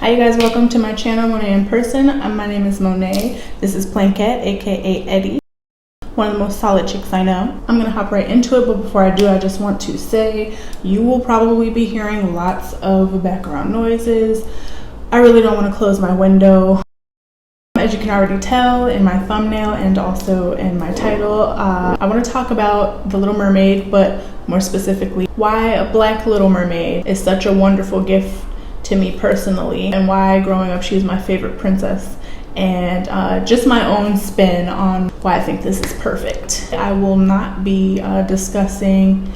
Hi you guys, welcome to my channel, Monet in Person. My name is Monet. This is Plankette, aka Eddie. One of the most solid chicks I know. I'm gonna hop right into it, but before I do, I just want to say you will probably be hearing lots of background noises. I really don't want to close my window. As you can already tell in my thumbnail and also in my title, I want to talk about The Little Mermaid, but more specifically, why a black Little Mermaid is such a wonderful gift to me personally, and why growing up she was my favorite princess, and just my own spin on why I think this is perfect. I will not be discussing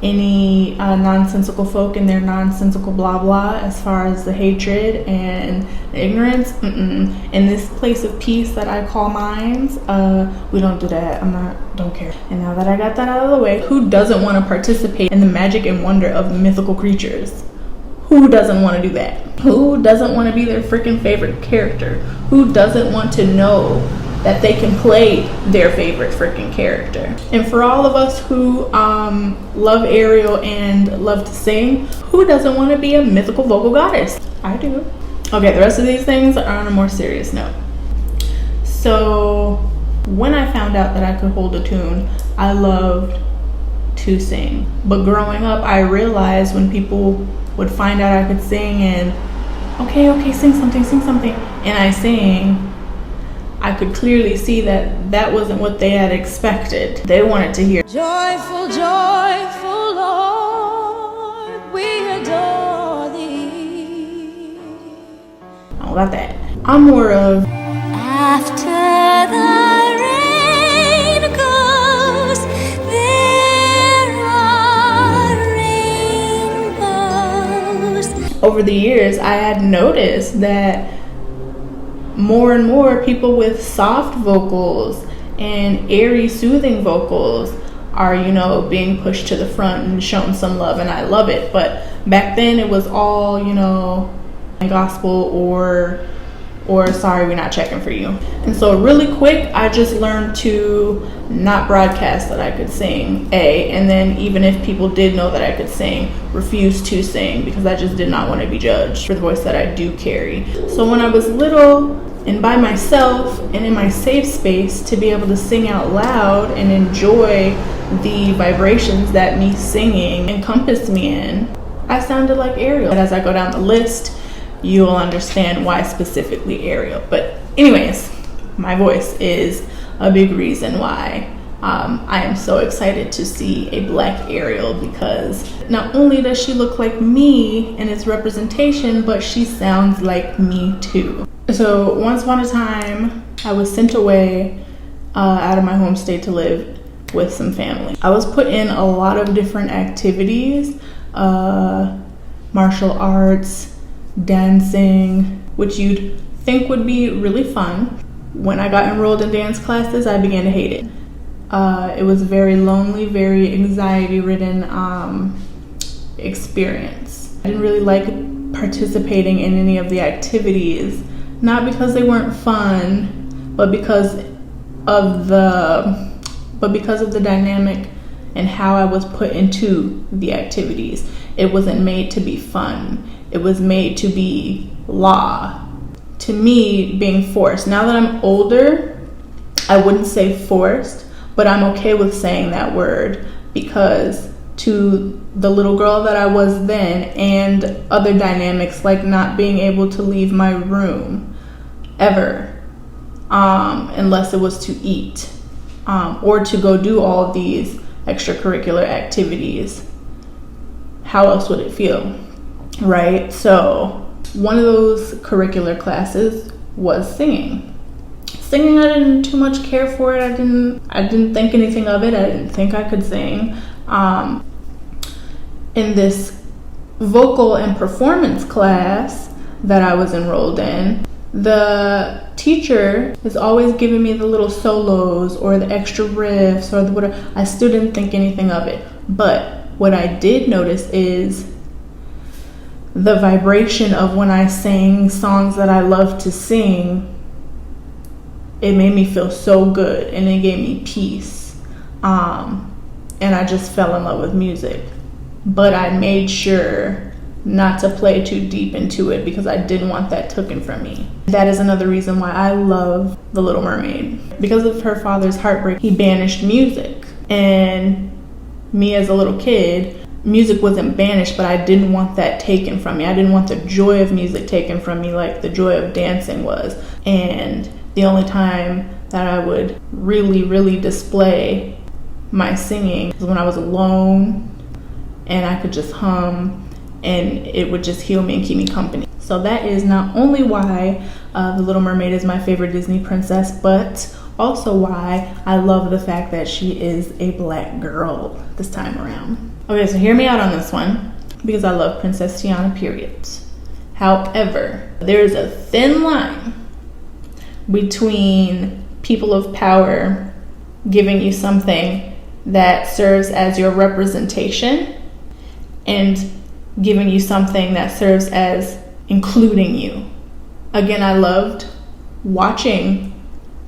any nonsensical folk and their nonsensical blah blah as far as the hatred and the ignorance. In this place of peace that I call mine, we don't do that. Don't care. And now that I got that out of the way, who doesn't want to participate in the magic and wonder of mythical creatures? Who doesn't want to do that? Who doesn't want to be their freaking favorite character? Who doesn't want to know that they can play their favorite freaking character? And for all of us who love Ariel and love to sing, who doesn't want to be a mythical vocal goddess? I do. Okay, the rest of these things are on a more serious note. So when I found out that I could hold a tune, I loved to sing. But growing up, I realized when people would find out I could sing and okay, sing something, and I sang, I could clearly see that that wasn't what they had expected. They wanted to hear joyful, joyful Lord, we adore thee. I don't got that. I'm more of after the rain goes, there are rainbows. Over the years, I had noticed that more and more people with soft vocals and airy, soothing vocals are, being pushed to the front and shown some love, and I love it. But back then it was all, gospel or sorry, we're not checking for you. And so really quick, I just learned to not broadcast that I could sing, and then even if people did know that I could sing, refuse to sing because I just did not want to be judged for the voice that I do carry. So when I was little and by myself and in my safe space to be able to sing out loud and enjoy the vibrations that me singing encompassed me in, I sounded like Ariel. As I go down the list, you'll understand why specifically Ariel. But anyways, my voice is a big reason why I am so excited to see a black Ariel, because not only does she look like me in its representation, but she sounds like me too. So once upon a time, I was sent away out of my home state to live with some family. I was put in a lot of different activities, martial arts, dancing, which you'd think would be really fun. When I got enrolled in dance classes, I began to hate it. It was a very lonely, very anxiety-ridden experience. I didn't really like participating in any of the activities, not because they weren't fun, but because of the dynamic and how I was put into the activities. It wasn't made to be fun. It was made to be law. To me, being forced. Now that I'm older, I wouldn't say forced, but I'm okay with saying that word, because to the little girl that I was then, and other dynamics like not being able to leave my room ever, unless it was to eat, or to go do all of these extracurricular activities. How else would it feel? Right? So one of those curricular classes was singing. Singing, I didn't too much care for it. I didn't think anything of it. I didn't think I could sing. In this vocal and performance class that I was enrolled in, the teacher is always giving me the little solos or the extra riffs or the whatever. I still didn't think anything of it. But what I did notice is the vibration of when I sang songs that I love to sing. It made me feel so good, and it gave me peace. And I just fell in love with music. But I made sure not to play too deep into it because I didn't want that taken from me. That is another reason why I love The Little Mermaid. Because of her father's heartbreak, he banished music. And me as a little kid, music wasn't banished, but I didn't want that taken from me. I didn't want the joy of music taken from me like the joy of dancing was. And the only time that I would really display my singing was when I was alone and I could just hum and it would just heal me and keep me company. So that is not only why The Little Mermaid is my favorite Disney princess, but also why I love the fact that she is a black girl this time around. Okay, so hear me out on this one, because I love Princess Tiana, period. However, there is a thin line between people of power giving you something that serves as your representation and giving you something that serves as including you. Again, I loved watching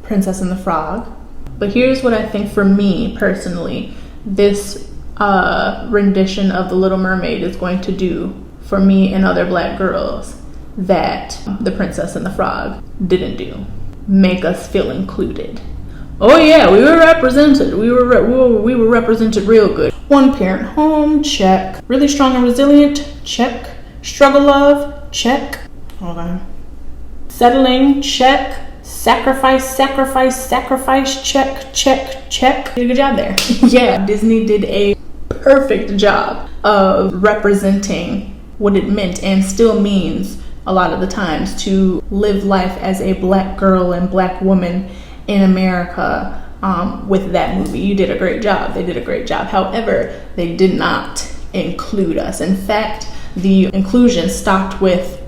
Princess and the Frog, but here's what I think for me personally, this rendition of The Little Mermaid is going to do for me and other black girls that The Princess and the Frog didn't do. Make us feel included. Oh yeah, we were represented. We were represented real good. One parent home, check. Really strong and resilient, check. Struggle love, check. Hold on. Settling, check. Sacrifice, check. Did a good job there. Yeah, Disney did a perfect job of representing what it meant and still means a lot of the times to live life as a black girl and black woman in America with that movie. You did a great job. They did a great job. However, they did not include us. In fact, the inclusion stopped with,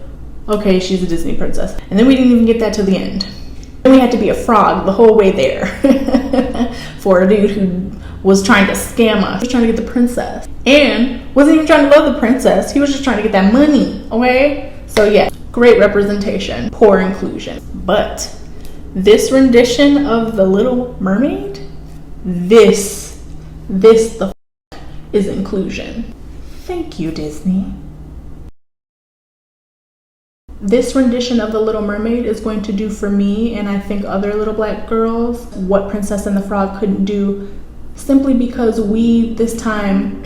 okay, she's a Disney princess. And then we didn't even get that to the end. We had to be a frog the whole way there for a dude who was trying to scam us. He was trying to get the princess and wasn't even trying to love the princess. He was just trying to get that money, okay? So yeah, great representation, poor inclusion. But this rendition of The Little Mermaid, this the is inclusion. Thank you, Disney. This rendition of The Little Mermaid is going to do for me, and I think other little black girls, what Princess and the Frog couldn't do, simply because we this time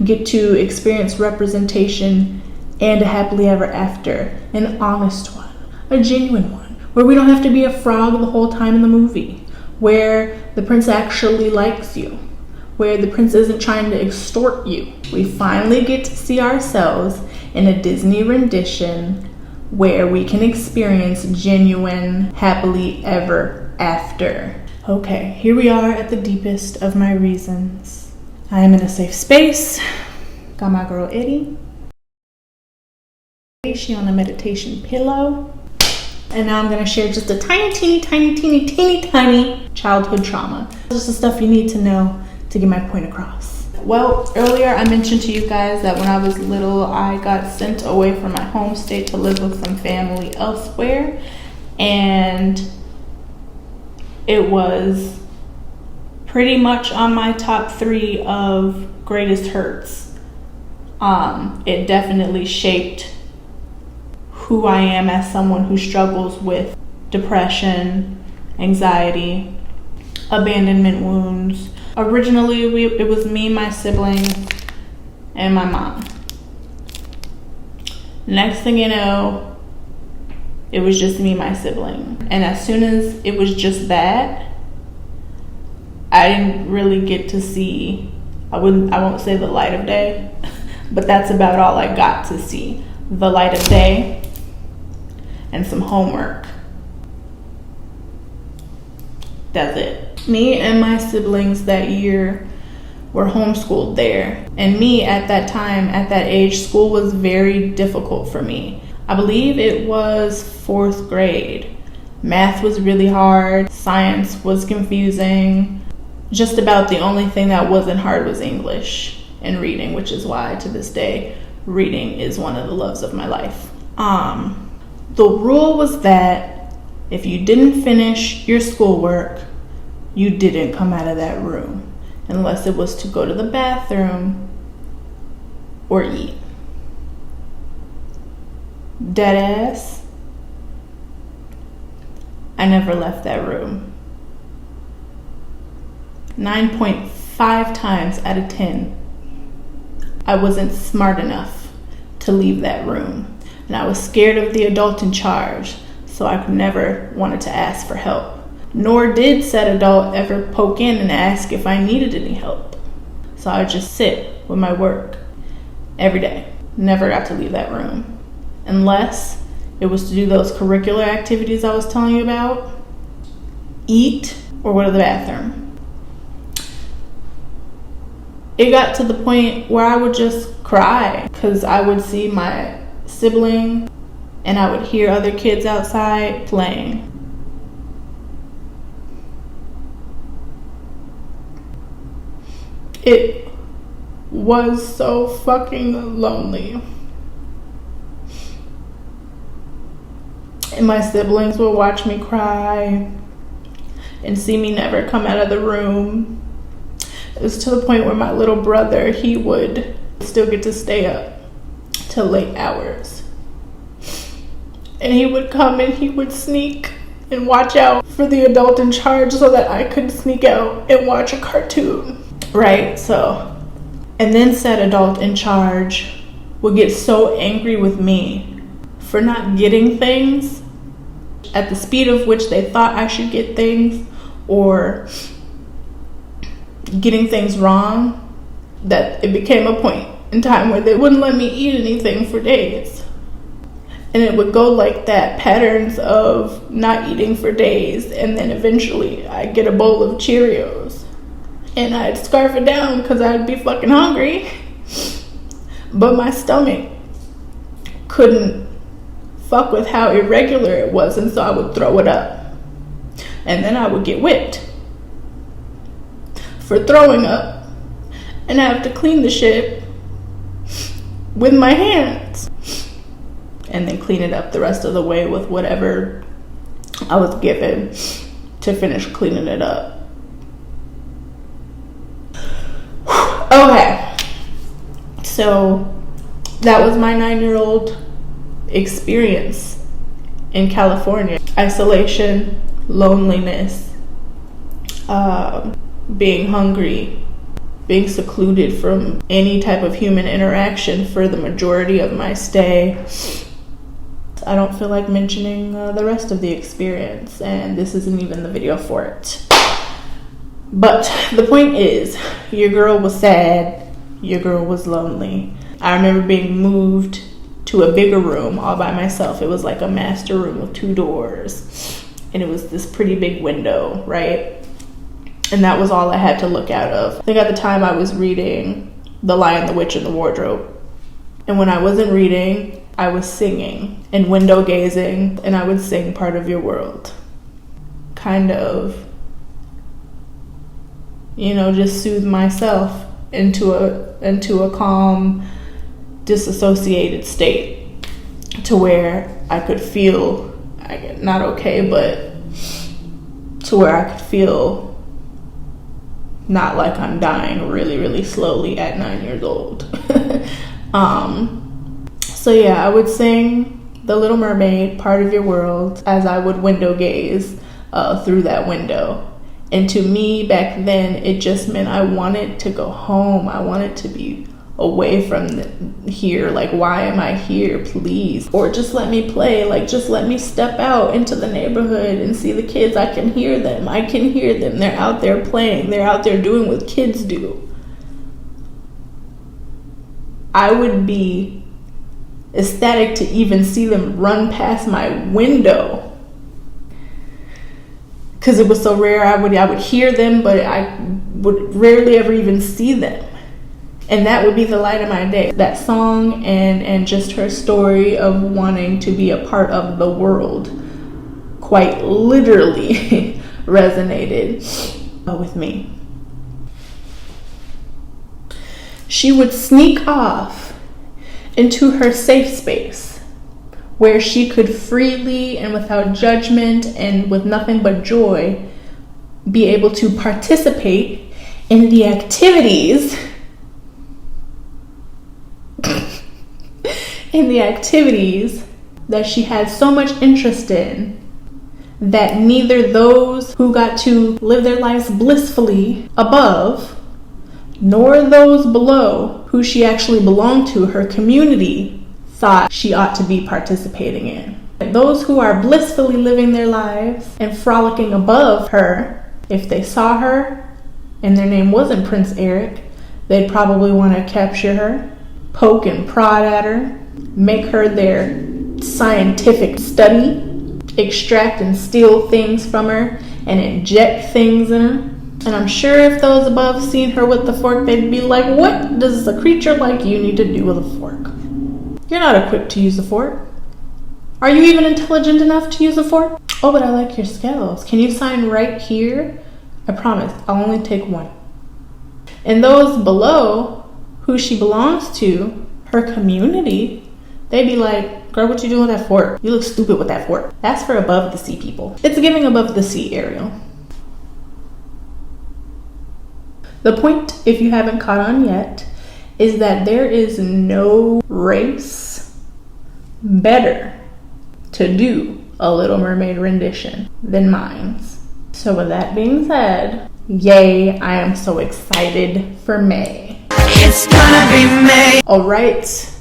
get to experience representation and a happily ever after, an honest one, a genuine one, where we don't have to be a frog the whole time in the movie, where the prince actually likes you, where the prince isn't trying to extort you. We finally get to see ourselves in a Disney rendition where we can experience genuine happily ever after. Okay, here we are at the deepest of my reasons. I am in a safe space. Got my girl Eddie. She on a meditation pillow. And now I'm gonna share just a teeny tiny childhood trauma. Just the stuff you need to know to get my point across. Well, earlier I mentioned to you guys that when I was little, I got sent away from my home state to live with some family elsewhere. And it was pretty much on my top 3 of greatest hurts. It definitely shaped who I am as someone who struggles with depression, anxiety, abandonment wounds. Originally, it was me, my siblings, and my mom. Next thing you know, it was just me, my sibling. And as soon as it was just that, I didn't really get to see, I won't say the light of day, but that's about all I got to see. The light of day and some homework. That's it. Me and my siblings that year were homeschooled there. And me at that time, at that age, school was very difficult for me. I believe it was 4th grade. Math was really hard. Science was confusing. Just about the only thing that wasn't hard was English and reading, which is why to this day, reading is one of the loves of my life. The rule was that if you didn't finish your schoolwork, you didn't come out of that room unless it was to go to the bathroom or eat. dead ass, I never left that room. 9.5 times out of 10, I wasn't smart enough to leave that room. And I was scared of the adult in charge, so I never wanted to ask for help. Nor did said adult ever poke in and ask if I needed any help. So I would just sit with my work every day. Never got to leave that room. Unless it was to do those curricular activities I was telling you about, eat, or go to the bathroom. It got to the point where I would just cry because I would see my sibling and I would hear other kids outside playing. It was so fucking lonely. And my siblings would watch me cry and see me never come out of the room. It was to the point where my little brother, he would still get to stay up till late hours. And he would come and he would sneak and watch out for the adult in charge so that I could sneak out and watch a cartoon. Right, so, and then said adult in charge would get so angry with me for not getting things at the speed of which they thought I should get things, or getting things wrong, that it became a point in time where they wouldn't let me eat anything for days. And it would go like that, patterns of not eating for days, and then eventually I'd get a bowl of Cheerios and I'd scarf it down because I'd be fucking hungry, but my stomach couldn't fuck with how irregular it was, and so I would throw it up. And then I would get whipped for throwing up and have to clean the shit with my hands and then clean it up the rest of the way with whatever I was given to finish cleaning it up. Okay, so that was my 9-year-old experience in California. Isolation, loneliness, being hungry, being secluded from any type of human interaction for the majority of my stay. I don't feel like mentioning the rest of the experience, and this isn't even the video for it. But the point is, your girl was sad, your girl was lonely. I remember being moved to a bigger room all by myself. It was like a master room with 2 doors, and it was this pretty big window, right? And that was all I had to look out of. I think at the time I was reading The Lion, the Witch, and the Wardrobe. And when I wasn't reading, I was singing and window gazing, and I would sing Part of Your World. Kind of, just soothe myself into a calm, disassociated state to where I could feel, not okay, but to where I could feel not like I'm dying really, really slowly at 9 years old. So yeah, I would sing The Little Mermaid, Part of Your World, as I would window gaze through that window. And to me back then, it just meant I wanted to go home. I wanted to be away from here. Like, why am I here, please? Or just let me play. Like, just let me step out into the neighborhood and see the kids. I can hear them. They're out there playing. They're out there doing what kids do. I would be ecstatic to even see them run past my window, because it was so rare. I would hear them, but I would rarely ever even see them. And that would be the light of my day. That song and just her story of wanting to be a part of the world quite literally resonated with me. She would sneak off into her safe space where she could freely and without judgment and with nothing but joy be able to participate in the activities that she had so much interest in that neither those who got to live their lives blissfully above nor those below who she actually belonged to, her community, thought she ought to be participating in. Those who are blissfully living their lives and frolicking above her, if they saw her and their name wasn't Prince Eric, they'd probably want to capture her, poke and prod at her, make her their scientific study, extract and steal things from her and inject things in her. And I'm sure if those above seen her with the fork, they'd be like, what does a creature like you need to do with a fork? You're not equipped to use a fork. Are you even intelligent enough to use a fork? Oh, but I like your skills. Can you sign right here? I promise, I'll only take one. And those below, who she belongs to, her community, they'd be like, girl, what you doing with that fork? You look stupid with that fork. That's for above the sea people. It's giving above the sea, Ariel. The point, if you haven't caught on yet, is that there is no race better to do a Little Mermaid rendition than mine. So with that being said, yay, I am so excited for May. It's gonna be May. All right.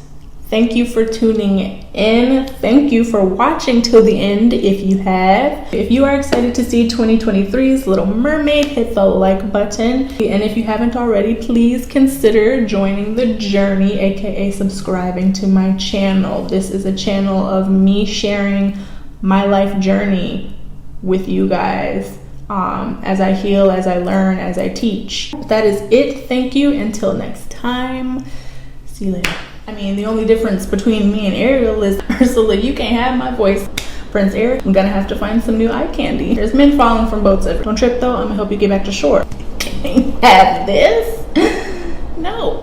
Thank you for tuning in. Thank you for watching till the end if you have. If you are excited to see 2023's Little Mermaid, hit the like button. And if you haven't already, please consider joining the journey, aka subscribing to my channel. This is a channel of me sharing my life journey with you guys as I heal, as I learn, as I teach. That is it. Thank you. Until next time. See you later. I mean, the only difference between me and Ariel is, Ursula, you can't have my voice. Prince Eric, I'm gonna have to find some new eye candy. There's men falling from boats everywhere. Don't trip though, I'm gonna help you get back to shore. Can't have this. No.